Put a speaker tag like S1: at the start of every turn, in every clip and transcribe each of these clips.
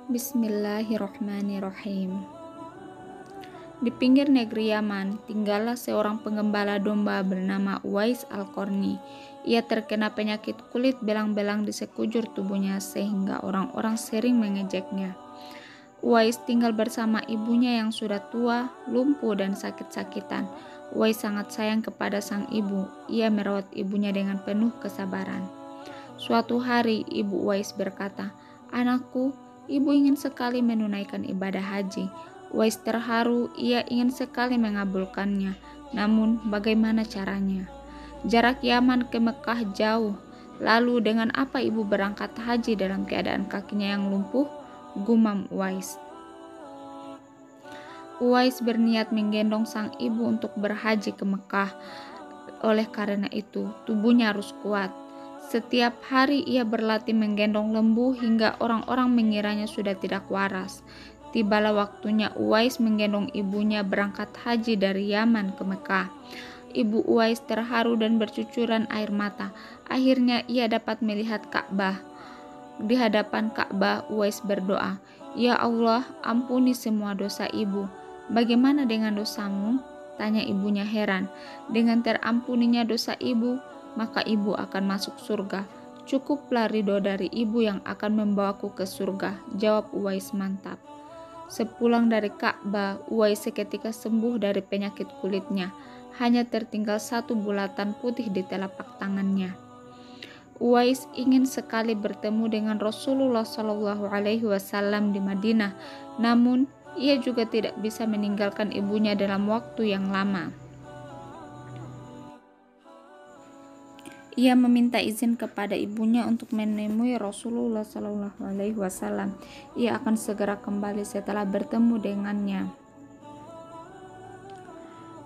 S1: Bismillahirrohmanirrohim. Di pinggir negeri Yaman, tinggallah seorang penggembala domba bernama Uwais Al-Qarni. Ia terkena penyakit kulit belang-belang di sekujur tubuhnya sehingga orang-orang sering mengejeknya. Uwais tinggal bersama ibunya yang sudah tua, lumpuh, dan sakit-sakitan. Uwais sangat sayang kepada sang ibu. Ia merawat ibunya dengan penuh kesabaran. Suatu hari, ibu Uwais berkata, "Anakku, ibu ingin sekali menunaikan ibadah haji." Uwais terharu, ia ingin sekali mengabulkannya. Namun, bagaimana caranya? Jarak Yaman ke Mekah jauh. Lalu dengan apa ibu berangkat haji dalam keadaan kakinya yang lumpuh? Gumam Uwais. Uwais berniat menggendong sang ibu untuk berhaji ke Mekah. Oleh karena itu, tubuhnya harus kuat. Setiap hari ia berlatih menggendong lembu hingga orang-orang mengiranya sudah tidak waras. Tibalah waktunya Uwais menggendong ibunya berangkat haji dari Yaman ke Mekah. Ibu Uwais terharu dan bercucuran air mata. Akhirnya ia dapat melihat Ka'bah. Di hadapan Ka'bah, Uwais berdoa, "Ya Allah, ampuni semua dosa ibu." "Bagaimana dengan dosamu?" tanya ibunya heran. "Dengan terampuninya dosa ibu, maka ibu akan masuk surga. Cukuplah ridho dari ibu yang akan membawaku ke surga," jawab Uwais mantap. Sepulang dari Ka'bah, Uwais seketika sembuh dari penyakit kulitnya. Hanya tertinggal satu bulatan putih di telapak tangannya. Uwais ingin sekali bertemu dengan Rasulullah SAW di Madinah, namun ia juga tidak bisa meninggalkan ibunya dalam waktu yang lama. Ia meminta izin kepada ibunya untuk menemui Rasulullah SAW. Ia akan segera kembali setelah bertemu dengannya.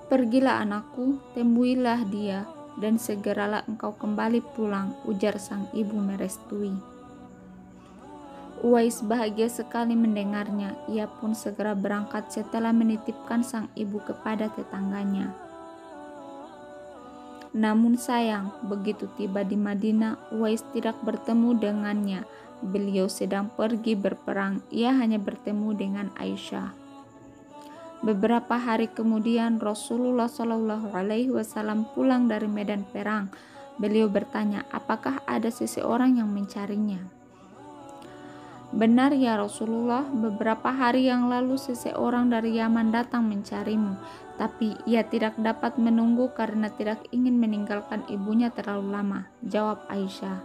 S1: "Pergilah anakku, temuilah dia, dan segeralah engkau kembali pulang," ujar sang ibu merestui. Uwais bahagia sekali mendengarnya. Ia pun segera berangkat setelah menitipkan sang ibu kepada tetangganya. Namun sayang, begitu tiba di Madinah, Uwais tidak bertemu dengannya. Beliau sedang pergi berperang. Ia hanya bertemu dengan Aisyah. Beberapa hari kemudian Rasulullah SAW pulang dari medan perang. Beliau bertanya, "Apakah ada seseorang yang mencarinya?" "Benar ya Rasulullah, beberapa hari yang lalu seseorang dari Yaman datang mencarimu, tapi ia tidak dapat menunggu karena tidak ingin meninggalkan ibunya terlalu lama," jawab Aisyah.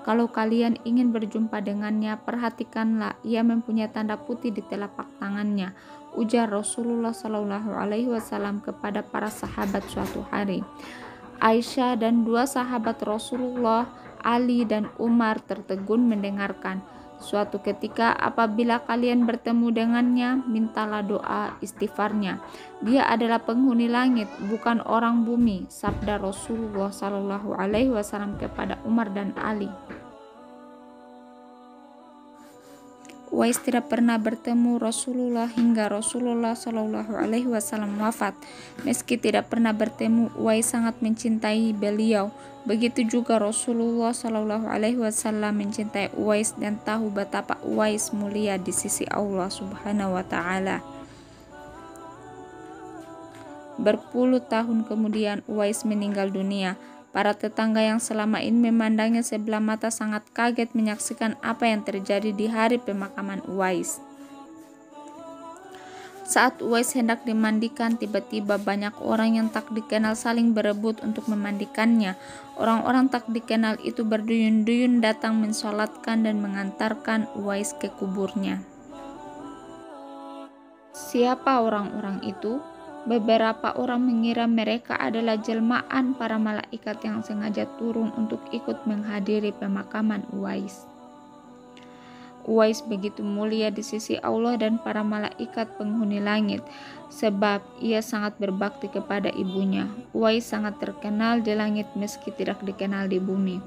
S1: "Kalau kalian ingin berjumpa dengannya, perhatikanlah, ia mempunyai tanda putih di telapak tangannya," ujar Rasulullah SAW kepada para sahabat suatu hari. Aisyah dan dua sahabat Rasulullah, Ali dan Umar, tertegun mendengarkan. "Suatu ketika apabila kalian bertemu dengannya, mintalah doa istighfarnya. Dia adalah penghuni langit, bukan orang bumi," sabda Rasulullah SAW kepada Umar dan Ali. Uwais tidak pernah bertemu Rasulullah hingga Rasulullah SAW wafat. Meski tidak pernah bertemu, Uwais sangat mencintai beliau. Begitu juga Rasulullah SAW mencintai Uwais dan tahu betapa Uwais mulia di sisi Allah Subhanahu wa Ta'ala. Berpuluh tahun kemudian Uwais meninggal dunia. Para tetangga yang selama ini memandangnya sebelah mata sangat kaget menyaksikan apa yang terjadi di hari pemakaman Uwais. Saat Uwais hendak dimandikan, tiba-tiba banyak orang yang tak dikenal saling berebut untuk memandikannya. Orang-orang tak dikenal itu berduyun-duyun datang mensolatkan dan mengantarkan Uwais ke kuburnya. Siapa orang-orang itu? Beberapa orang mengira mereka adalah jelmaan para malaikat yang sengaja turun untuk ikut menghadiri pemakaman Uwais. Uwais begitu mulia di sisi Allah dan para malaikat penghuni langit, sebab ia sangat berbakti kepada ibunya. Uwais sangat terkenal di langit meski tidak dikenal di bumi.